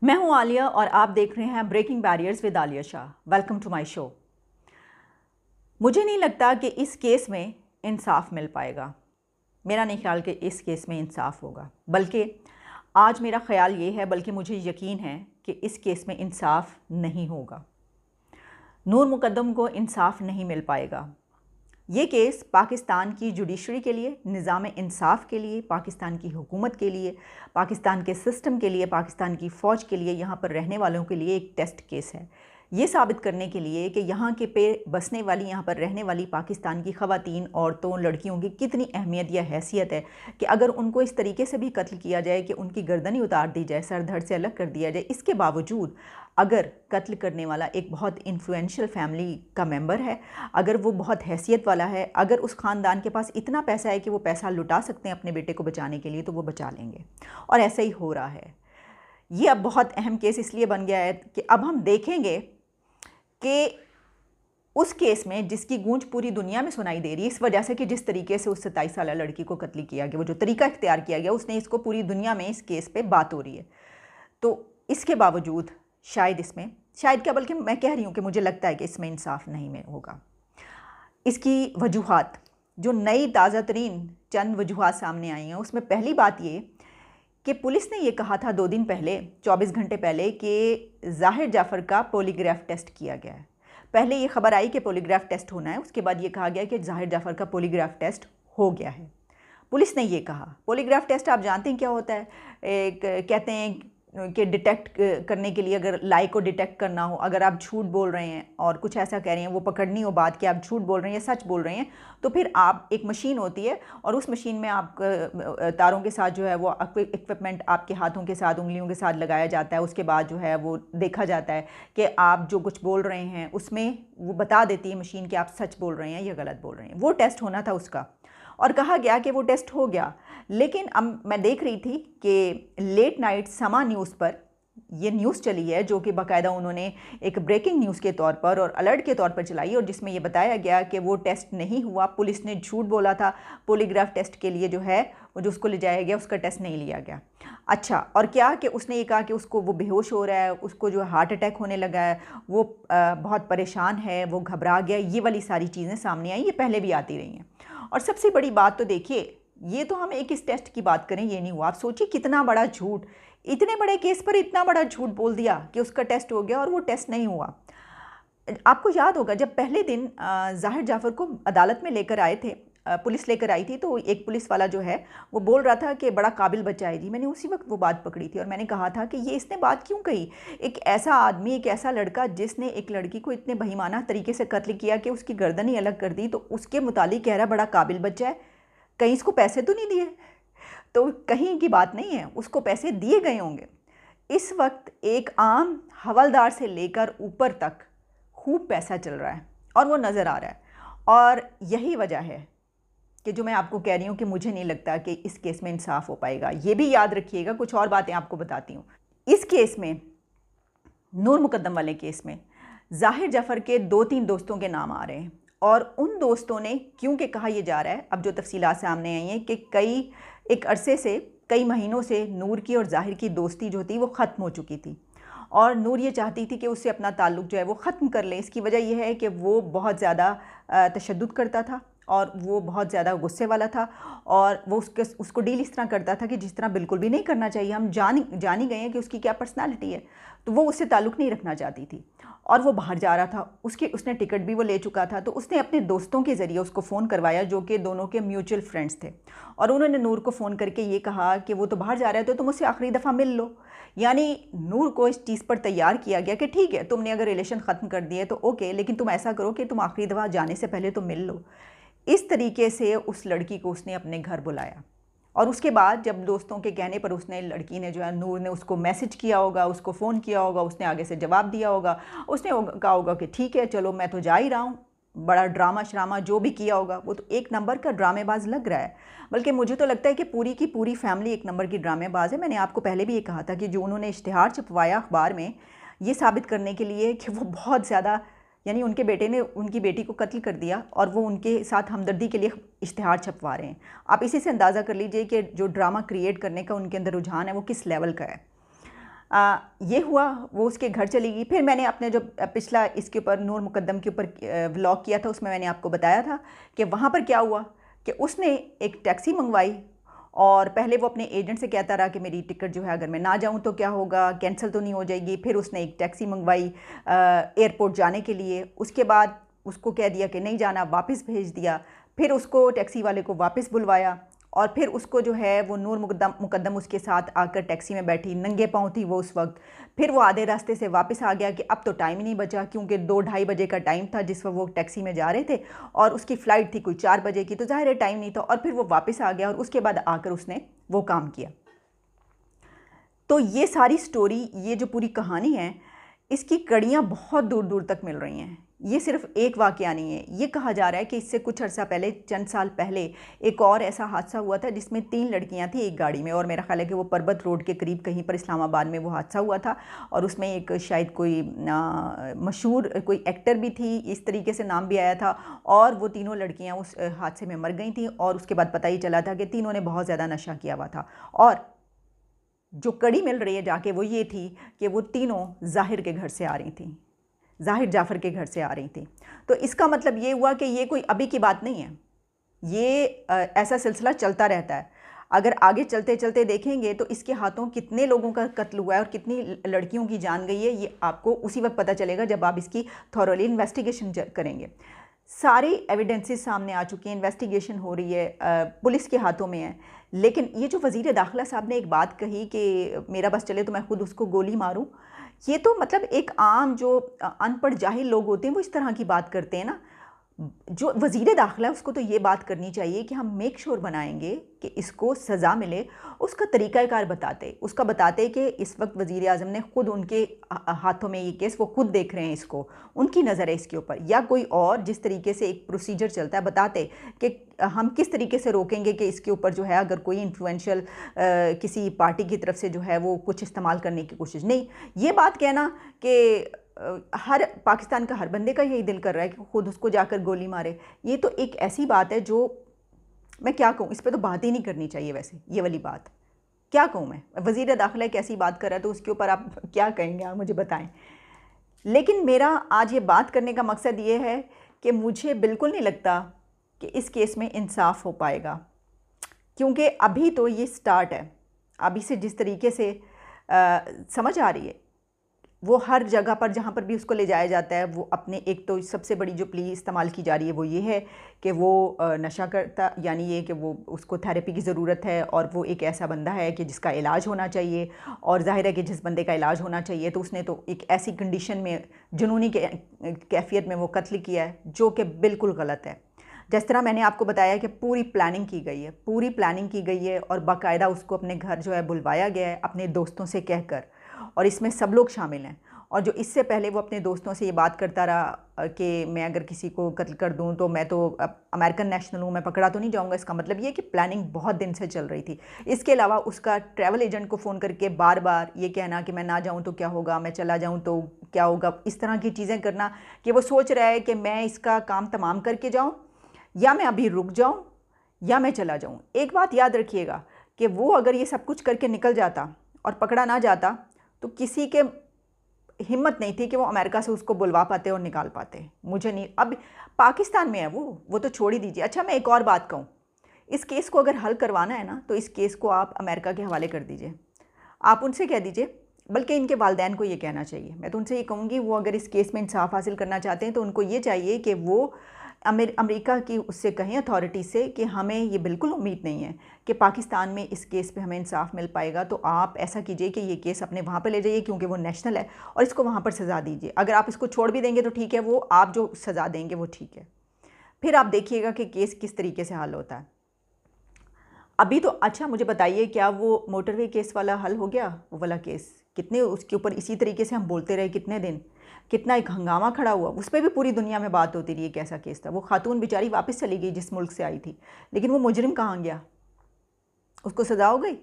मैं हूं आलिया और आप देख रहे हैं breaking barriers with Alia Shah. Welcome to my show. मुझे नहीं लगता कि इस केस में इंसाफ मिल पाएगा। मेरा नहीं ख्याल कि इस केस में इंसाफ होगा, बल्कि आज मेरा ख्याल ये है, बल्कि मुझे यकीन है कि इस केस में इंसाफ नहीं होगा। नूर मुकद्दम को इंसाफ नहीं मिल पाएगा। ये केस पाकिस्तान की जुडिशरी के लिए, निज़ाम इंसाफ के लिए, पाकिस्तान की हुकूमत के लिए, पाकिस्तान के सिस्टम के लिए, पाकिस्तान की फ़ौज के लिए, यहाँ पर रहने वालों के लिए एक टेस्ट केस है। ये साबित करने के लिए कि यहाँ के पे बसने वाली, यहाँ पर रहने वाली पाकिस्तान की ख़वातीन, औरतों, लड़कियों की कितनी अहमियत या हैसियत है कि अगर उनको इस तरीके से भी कत्ल किया जाए कि उनकी गर्दन ही उतार दी जाए, सर धड़ से अलग कर दिया जाए, इसके बावजूद अगर कत्ल करने वाला एक बहुत इन्फ्लुएंशियल फैमिली का मेंबर है, अगर वो बहुत हैसियत वाला है, अगर उस ख़ानदान के पास इतना पैसा है कि वो पैसा लुटा सकते हैं अपने बेटे को बचाने के लिए, तो वो बचा लेंगे। और ऐसा ही हो रहा है। ये अब बहुत अहम केस इसलिए बन गया है कि अब हम देखेंगे कि उस केस में जिसकी गूंज पूरी दुनिया में सुनाई दे रही है, इस वजह से कि जिस तरीके से उस 27 साल लड़की को कत्ल किया गया, वो जो तरीका इख्तियार किया गया, उसने इसको पूरी दुनिया में इस केस पे बात हो रही है। तो इसके बावजूद शायद इसमें, शायद क्या बल्कि मैं कह रही हूँ कि मुझे लगता है कि इसमें इंसाफ नहीं में होगा। इसकी वजूहात, जो नई ताज़ा तरीन चंद वजूहात सामने आई हैं, उसमें पहली बात ये कि पुलिस ने ये कहा था 2 दिन पहले, 24 घंटे पहले, कि ज़ाहिर जाफ़र का पॉलीग्राफ टेस्ट किया गया है। पहले ये खबर आई कि पॉलीग्राफ टेस्ट होना है, उसके बाद ये कहा गया कि ज़ाहिर जाफ़र का पॉलीग्राफ टेस्ट हो गया है। पुलिस ने ये कहा। पॉलीग्राफ टेस्ट आप जानते हैं क्या होता है? एक कहते हैं कि डिटेक्ट करने के लिए, अगर लाई को डिटेक्ट करना हो, अगर आप झूठ बोल रहे हैं और कुछ ऐसा कह रहे हैं, वो पकड़नी हो बात कि आप झूठ बोल रहे हैं या सच बोल रहे हैं, तो फिर आप, एक मशीन होती है और उस मशीन में आप तारों के साथ जो है वो इक्विपमेंट आपके हाथों के साथ, उंगलियों के साथ लगाया जाता है। उसके बाद जो है वो देखा जाता है कि आप जो कुछ बोल रहे हैं उसमें वो बता देती है मशीन कि आप सच बोल रहे हैं या गलत बोल रहे हैं। वो टेस्ट होना था उसका, और कहा गया कि वो टेस्ट हो गया। लेकिन अब मैं देख रही थी कि लेट नाइट समा न्यूज़ पर ये न्यूज़ चली है, जो कि बाकायदा उन्होंने एक ब्रेकिंग न्यूज़ के तौर पर और अलर्ट के तौर पर चलाई, और जिसमें ये बताया गया कि वो टेस्ट नहीं हुआ, पुलिस ने झूठ बोला था। पॉलीग्राफ टेस्ट के लिए जो है वो, जो उसको ले जाया गया, उसका टेस्ट नहीं लिया गया। अच्छा, और क्या कि उसने ये कहा कि उसको, वो बेहोश हो रहा है, उसको जो हार्ट अटैक होने लगा है, वो बहुत परेशान है, वो घबरा गया। ये वाली सारी चीज़ें सामने आई, ये पहले भी आती रही हैं। और सबसे बड़ी बात तो देखिए, ये तो हम एक इस टेस्ट की बात करें, ये नहीं हुआ। आप सोचिए कितना बड़ा झूठ, इतने बड़े केस पर इतना बड़ा झूठ बोल दिया कि उसका टेस्ट हो गया और वो टेस्ट नहीं हुआ। आपको याद होगा जब पहले दिन ज़ाहिर जाफ़र को अदालत में लेकर आए थे, पुलिस लेकर आई थी, तो एक पुलिस वाला जो है वो बोल रहा था कि बड़ा काबिल बच्चा है जी। मैंने उसी वक्त वो बात पकड़ी थी और मैंने कहा था कि ये इसने बात क्यों कही? एक ऐसा आदमी, एक ऐसा लड़का जिसने एक लड़की को इतने बेईमाना तरीके से कत्ल किया कि उसकी गर्दन ही अलग कर दी, तो उसके मुतालिक कह रहा बड़ा काबिल बच्चा है। कहीं इसको पैसे तो नहीं दिए? तो कहीं की बात नहीं है, उसको पैसे दिए गए होंगे। इस वक्त एक आम हवलदार से लेकर ऊपर तक खूब पैसा चल रहा है और वो नज़र आ रहा है। और यही वजह है कि जो मैं आपको कह रही हूँ कि मुझे नहीं लगता कि इस केस में इंसाफ हो पाएगा। ये भी याद रखिएगा, कुछ और बातें आपको बताती हूँ। इस केस में, नूर मुकद्दम वाले केस में, ज़ाहिर जाफ़र के 2-3 दोस्तों के नाम आ रहे हैं, और उन दोस्तों ने, क्योंकि कहा यह जा रहा है, अब जो तफसीलात सामने आई हैं, कि एक अरसे से, कई महीनों से नूर की और ज़ाहिर की दोस्ती जो थी वो ख़त्म हो चुकी थी, और नूर ये चाहती थी कि उससे अपना ताल्लुक़ जो है वो ख़त्म कर ले। इसकी वजह यह है कि वो बहुत ज़्यादा तशद्दुद करता था और वो बहुत ज़्यादा गुस्से वाला था, और वो उसको डील इस तरह करता था कि जिस तरह बिल्कुल भी नहीं करना चाहिए। हम जान ही गए हैं कि उसकी क्या पर्सनालिटी है, तो वो उससे ताल्लुक़ नहीं रखना चाहती थी, और वो बाहर जा रहा था। उसने टिकट भी वो ले चुका था, तो उसने अपने दोस्तों के ज़रिए उसको फ़ोन करवाया, जो कि दोनों के म्यूचुअल फ्रेंड्स थे, और उन्होंने नूर को फ़ोन करके ये कहा कि वो तो बाहर जा रहा है, तो तुम उससे आखिरी दफ़ा मिल लो। यानी नूर को इस चीज़ पर तैयार किया गया कि ठीक है, तुमने अगर रिलेशन ख़त्म कर दिए तो ओके, लेकिन तुम ऐसा करो कि तुम आखिरी दफ़ा जाने से पहले तो मिल लो। इस तरीके से उस लड़की को उसने अपने घर बुलाया, और उसके बाद जब दोस्तों के कहने पर उसने, लड़की ने जो है, नूर ने उसको मैसेज किया होगा, उसको फ़ोन किया होगा, उसने आगे से जवाब दिया होगा, उसने कहा होगा कि ठीक है चलो मैं तो जा ही रहा हूँ। बड़ा ड्रामा श्रामा जो भी किया होगा, वो तो एक नंबर का ड्रामेबाज लग रहा है। बल्कि मुझे तो लगता है कि पूरी की पूरी फैमिली एक नंबर की ड्रामेबाज है। मैंने आपको पहले भी ये कहा था कि जो उन्होंने इश्तिहार छपवाया अखबार में, ये साबित करने के लिए कि वो बहुत ज़्यादा, यानी उनके बेटे ने उनकी बेटी को कत्ल कर दिया और वो उनके साथ हमदर्दी के लिए इश्तिहार छपवा रहे हैं। आप इसी से अंदाज़ा कर लीजिए कि जो ड्रामा क्रिएट करने का उनके अंदर रुझान है वो किस लेवल का है। ये हुआ, वो उसके घर चली गई। फिर मैंने अपने जो पिछला इसके ऊपर नूर मुकद्दम के ऊपर व्लॉग किया था उसमें मैंने आपको बताया था कि वहाँ पर क्या हुआ कि उसने एक टैक्सी मंगवाई और पहले वो अपने एजेंट से कहता रहा कि मेरी टिकट जो है अगर मैं ना जाऊँ तो क्या होगा, कैंसिल तो नहीं हो जाएगी। फिर उसने एक टैक्सी मंगवाई एयरपोर्ट जाने के लिए। उसके बाद उसको कह दिया कि नहीं जाना, वापस भेज दिया। फिर उसको टैक्सी वाले को वापस बुलवाया और फिर उसको जो है वो नूर मुकद्दम उसके साथ आकर टैक्सी में बैठी, नंगे पाँव थी वो उस वक्त। फिर वो आधे रास्ते से वापस आ गया कि अब तो टाइम ही नहीं बचा, क्योंकि 2-2:30 बजे का टाइम था जिस वक्त वो टैक्सी में जा रहे थे और उसकी फ़्लाइट थी कोई 4 बजे की, तो ज़ाहिर है टाइम नहीं था। और फिर वो वापस आ गया और उसके बाद आकर उसने वो काम किया। तो ये सारी स्टोरी, ये जो पूरी कहानी है, इसकी कड़ियाँ बहुत दूर दूर तक मिल रही हैं। ये सिर्फ एक वाक़या नहीं है। ये कहा जा रहा है कि इससे कुछ अर्सा पहले, चंद साल पहले, एक और ऐसा हादसा हुआ था जिसमें 3 लड़कियां थी एक गाड़ी में, और मेरा ख़्याल है कि वो परबत रोड के करीब कहीं पर इस्लामाबाद में वो हादसा हुआ था। और उसमें एक शायद कोई मशहूर कोई एक्टर भी थी, इस तरीके से नाम भी आया था। और वो तीनों लड़कियाँ उस हादसे में मर गई थी और उसके बाद पता ही चला था कि तीनों ने बहुत ज़्यादा नशा किया हुआ था। और जो कड़ी मिल रही है जाके वो ये थी कि वो तीनों ज़ाहिर के घर से आ रही थी, ज़ाहिर जाफ़र के घर से आ रही थी। तो इसका मतलब ये हुआ कि ये कोई अभी की बात नहीं है, ये ऐसा सिलसिला चलता रहता है। अगर आगे चलते चलते देखेंगे तो इसके हाथों कितने लोगों का कत्ल हुआ है और कितनी लड़कियों की जान गई है, ये आपको उसी वक्त पता चलेगा जब आप इसकी थॉरोली इन्वेस्टिगेशन करेंगे। सारी एविडेंसेस सामने आ चुकी हैं, इन्वेस्टिगेशन हो रही है, पुलिस के हाथों में है। लेकिन ये जो वज़ीर दाखिला साहब ने एक बात कही कि मेरा बस चले तो मैं खुद उसको गोली मारूं, ये तो मतलब एक आम जो अनपढ़ जाहिल लोग होते हैं वो इस तरह की बात करते हैं ना। जो वज़ीर दाखिला है उसको तो ये बात करनी चाहिए कि हम मेक श्योर बनाएंगे कि इसको सज़ा मिले। उसका तरीक़ाकार बताते, उसका बताते कि इस वक्त वज़ीर आज़म ने ख़ुद उनके हाथों में ये केस, वो खुद देख रहे हैं इसको, उनकी नज़र है इसके ऊपर, या कोई और जिस तरीके से एक प्रोसीजर चलता है बताते कि हम किस तरीके से रोकेंगे कि इसके ऊपर जो है अगर कोई इन्फ्लुएंशियल किसी पार्टी की तरफ से जो है वो कुछ इस्तेमाल करने की कोशिश नहीं। ये बात कहना कि हर पाकिस्तान का हर बंदे का यही दिल कर रहा है कि खुद उसको जाकर गोली मारे, ये तो एक ऐसी बात है जो मैं क्या कहूँ, इस पे तो बात ही नहीं करनी चाहिए। वैसे ये वाली बात क्या कहूँ मैं, वज़ीर दाखिला एक ऐसी बात कर रहा है तो उसके ऊपर आप क्या कहेंगे, आप मुझे बताएं। लेकिन मेरा आज ये बात करने का मकसद ये है कि मुझे बिल्कुल नहीं लगता कि इस केस में इंसाफ हो पाएगा, क्योंकि अभी तो ये स्टार्ट है। अभी से जिस तरीके से समझ आ रही है, वो हर जगह पर जहाँ पर भी उसको ले जाया जाता है, वो अपने, एक तो सबसे बड़ी जो प्ली इस्तेमाल की जा रही है वो ये है कि वो नशा करता, यानी ये कि वो उसको थेरेपी की ज़रूरत है और वो एक ऐसा बंदा है कि जिसका इलाज होना चाहिए। और ज़ाहिर है कि जिस बंदे का इलाज होना चाहिए तो उसने तो एक ऐसी कंडीशन में, जुनूनी कैफियत में वो कत्ल किया है जो कि बिल्कुल गलत है। जिस तरह मैंने आपको बताया कि पूरी प्लानिंग की गई है, पूरी प्लानिंग की गई है और बाकायदा उसको अपने घर जो है बुलवाया गया है अपने दोस्तों से कहकर, और इसमें सब लोग शामिल हैं। और जो इससे पहले वो अपने दोस्तों से ये बात करता रहा कि मैं अगर किसी को कत्ल कर दूं तो मैं तो अमेरिकन नेशनल हूँ, मैं पकड़ा तो नहीं जाऊँगा। इसका मतलब ये कि प्लानिंग बहुत दिन से चल रही थी। इसके अलावा उसका ट्रैवल एजेंट को फ़ोन करके बार बार ये कहना कि मैं ना जाऊँ तो क्या होगा, मैं चला जाऊँ तो क्या होगा, इस तरह की चीज़ें करना कि वो सोच रहा है कि मैं इसका काम तमाम करके जाऊँ, या मैं अभी रुक जाऊँ, या मैं चला जाऊँ। एक बात याद रखिएगा कि वो अगर ये सब कुछ करके निकल जाता और पकड़ा ना जाता तो किसी के हिम्मत नहीं थी कि वो अमेरिका से उसको बुलवा पाते और निकाल पाते। मुझे नहीं, अब पाकिस्तान में है वो तो छोड़ ही दीजिए। अच्छा, मैं एक और बात कहूँ, इस केस को अगर हल करवाना है ना तो इस केस को आप अमेरिका के हवाले कर दीजिए। आप उनसे कह दीजिए, बल्कि इनके वालिदैन को ये कहना चाहिए। मैं तो उनसे ये कहूँगी, वो अगर इस केस में इंसाफ हासिल करना चाहते हैं तो उनको ये चाहिए कि वो अमेरिका की उससे कहें, अथॉरिटी से, कि हमें ये बिल्कुल उम्मीद नहीं है कि पाकिस्तान में इस केस पे हमें इंसाफ मिल पाएगा। तो आप ऐसा कीजिए कि ये केस अपने वहाँ पर ले जाइए, क्योंकि वो नेशनल है, और इसको वहाँ पर सज़ा दीजिए। अगर आप इसको छोड़ भी देंगे तो ठीक है, वो आप जो सज़ा देंगे वो ठीक है। फिर आप देखिएगा कि केस किस तरीके से हल होता है। अभी तो अच्छा मुझे बताइए, क्या वो मोटरवे केस वाला हल हो गया? वो वाला केस कितने, उसके ऊपर इसी तरीके से हम बोलते रहे कितने दिन, कितना एक हंगामा खड़ा हुआ, उस पर भी पूरी दुनिया में बात होती रही कैसा केस था। वो खातून बेचारी वापस चली गई जिस मुल्क से आई थी, लेकिन वो मुजरिम कहाँ गया? उसको सज़ा हो गई,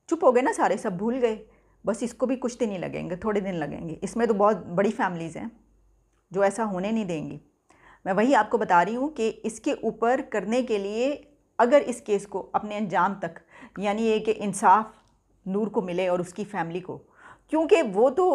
चुप हो गए ना सारे, सब भूल गए। बस इसको भी कुछ दिन ही लगेंगे, थोड़े दिन लगेंगे। इसमें तो बहुत बड़ी फैमिलीज़ हैं जो ऐसा होने नहीं देंगी। मैं वही आपको बता रही हूँ कि इसके ऊपर करने के लिए, अगर इस केस को अपने अंजाम तक, यानी ये कि इंसाफ नूर को मिले और उसकी फैमिली को, क्योंकि वो तो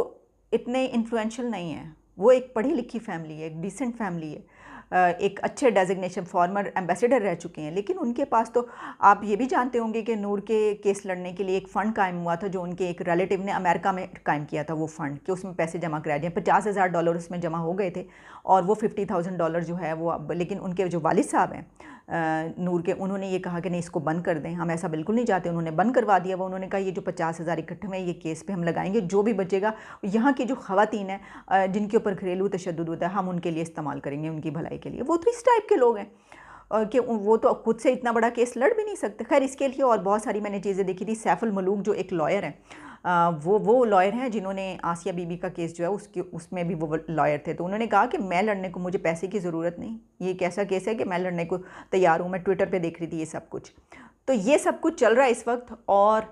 इतने इन्फ्लुएंशियल नहीं है, वो एक पढ़ी लिखी फैमिली है, एक डिसेंट फैमिली है, एक अच्छे डेजिग्नेशन फॉर्मर एम्बेसडर रह चुके हैं। लेकिन उनके पास तो आप ये भी जानते होंगे कि नूर के केस लड़ने के लिए एक फ़ंड कायम हुआ था, जो उनके एक रिलेटिव ने अमेरिका में कायम किया था। वो फ़ंड कि उसमें पैसे जमा कराए जाएँ, $50,000 उसमें जमा हो गए थे और वो $50,000 जो है वो अब, लेकिन उनके जो वालिद साहब हैं नूर के, उन्होंने ये कहा कि नहीं, इसको बंद कर दें, हम ऐसा बिल्कुल नहीं चाहते। उन्होंने बंद करवा दिया। वो उन्होंने कहा ये जो 50,000 इकट्ठे में ये केस पे हम लगाएंगे, जो भी बचेगा यहाँ की जो ख़वातीन हैं जिनके ऊपर घरेलू तशद्दुद होता है, हम उनके लिए इस्तेमाल करेंगे, उनकी भलाई के लिए। वो तो इस टाइप के लोग हैं कि वो तो खुद से इतना बड़ा केस लड़ भी नहीं सकते। खैर, इसके लिए और बहुत सारी मैंने चीज़ें देखी थी। सैफुल मलूक जो एक लॉयर है, वो लॉयर हैं जिन्होंने आसिया बीबी का केस जो है उसमें भी वो लॉयर थे। तो उन्होंने कहा कि मैं लड़ने को, मुझे पैसे की ज़रूरत नहीं, ये एक ऐसा केस है कि मैं लड़ने को तैयार हूँ। मैं ट्विटर पे देख रही थी ये सब कुछ। तो ये सब कुछ चल रहा है इस वक्त। और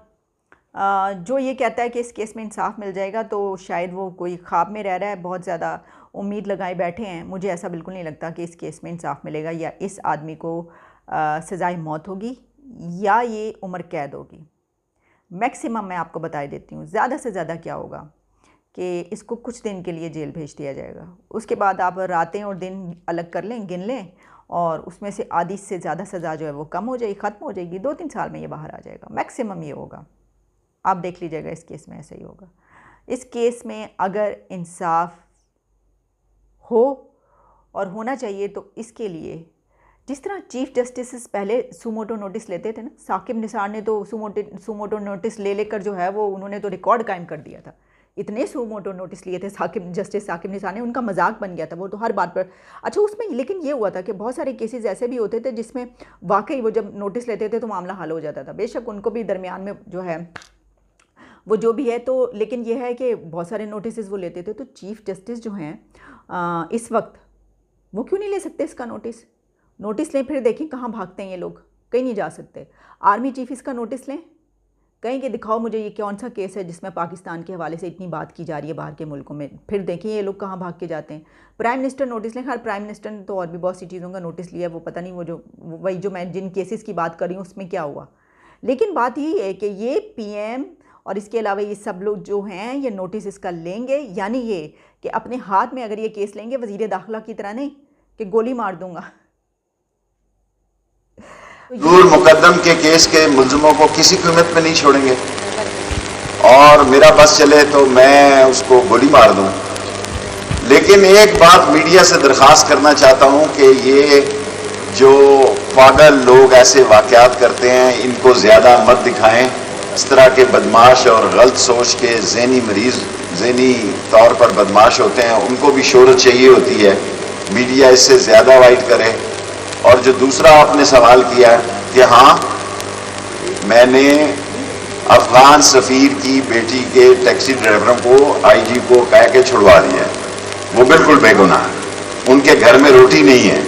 जो ये कहता है कि इस केस में इंसाफ मिल जाएगा, तो शायद वो कोई ख्वाब में रह रहा है, बहुत ज़्यादा उम्मीद लगाए बैठे हैं। मुझे ऐसा बिल्कुल नहीं लगता कि इस केस में इंसाफ मिलेगा, या इस आदमी को सज़ाए मौत होगी या ये उम्र कैद होगी। मैक्सिमम मैं आपको बता देती हूँ, ज़्यादा से ज़्यादा क्या होगा कि इसको कुछ दिन के लिए जेल भेज दिया जाएगा। उसके बाद आप रातें और दिन अलग कर लें, गिन लें, और उसमें से आधी से ज़्यादा सज़ा जो है वो कम हो जाएगी, ख़त्म हो जाएगी। 2-3 साल में ये बाहर आ जाएगा, मैक्सिमम ये होगा। आप देख लीजिएगा, इस केस में ऐसा ही होगा। इस केस में अगर इंसाफ हो, और होना चाहिए, तो इसके लिए जिस तरह चीफ़ जस्टिस पहले सुमोटो नोटिस लेते थे ना, साकिब निसार ने तो सुमोटो नोटिस ले लेकर जो है वो उन्होंने तो रिकॉर्ड कायम कर दिया था। इतने सुमोटो नोटिस लिए थे जस्टिस साकिब निसार ने, उनका मजाक बन गया था वो तो हर बात पर। अच्छा, उसमें लेकिन ये हुआ था कि बहुत सारे केसेस ऐसे भी होते थे जिसमें वाकई वो जब नोटिस लेते थे तो मामला हल हो जाता था। बेशक उनको भी दरमियान में जो है वो जो भी है, तो लेकिन ये है कि बहुत सारे नोटिस वो लेते थे। तो चीफ़ जस्टिस जो हैं इस वक्त वो क्यों नहीं ले सकते इसका नोटिस लें। फिर देखें कहाँ भागते हैं ये लोग, कहीं नहीं जा सकते। आर्मी चीफ इसका नोटिस लें, कहीं कि दिखाओ मुझे ये कौन सा केस है जिसमें पाकिस्तान के हवाले से इतनी बात की जा रही है बाहर के मुल्कों में। फिर देखिए ये लोग कहाँ भाग के जाते हैं। प्राइम मिनिस्टर नोटिस लें। हर प्राइम मिनिस्टर ने तो और भी बहुत सी चीज़ों का नोटिस लिया, वो पता नहीं वही जो मैं जिन केसेस की बात कर रही हूँ उसमें क्या हुआ। लेकिन बात यही है कि ये PM और इसके अलावा ये सब लोग जो हैं ये नोटिस इसका लेंगे, यानी ये कि अपने हाथ में अगर ये केस लेंगे, वज़ीर दाखिला की तरह नहीं कि गोली मार दूंगा। नूर मुकद्दम के केस के मुल्ज़िमों को किसी कीमत पे नहीं छोड़ेंगे, और मेरा बस चले तो मैं उसको गोली मार दूं। लेकिन एक बात मीडिया से दरख्वास्त करना चाहता हूं कि ये जो पागल लोग ऐसे वाक़यात करते हैं, इनको ज़्यादा मत दिखाएं। इस तरह के बदमाश और गलत सोच के ज़हनी मरीज़, ज़हनी तौर पर बदमाश होते हैं, उनको भी शोहरत चाहिए होती है। मीडिया इससे ज़्यादा वाइट करे। और जो दूसरा आपने सवाल किया कि हाँ, मैंने अफगान सफ़ीर की बेटी के टैक्सी ड्राइवरों को IG को कह के छुड़वा दिया, वो बिल्कुल बेगुनाह है, उनके घर में रोटी नहीं है।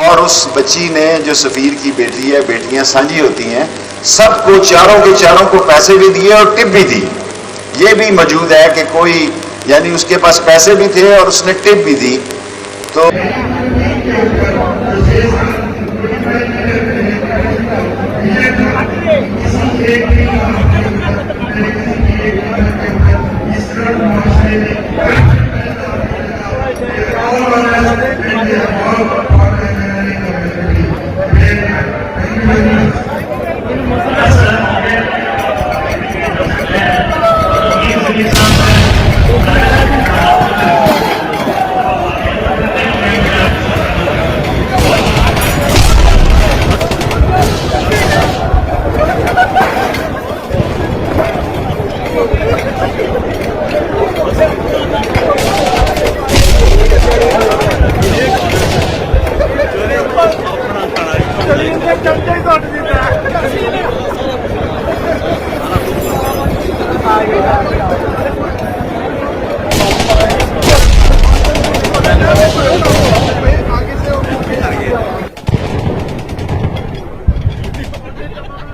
और उस बच्ची ने, जो सफ़ीर की बेटी है, बेटियां साझी होती हैं, सबको चारों के चारों को पैसे भी दिए और टिप भी दी। ये भी मौजूद है कि कोई, यानी उसके पास पैसे भी थे और उसने टिप भी दी। तो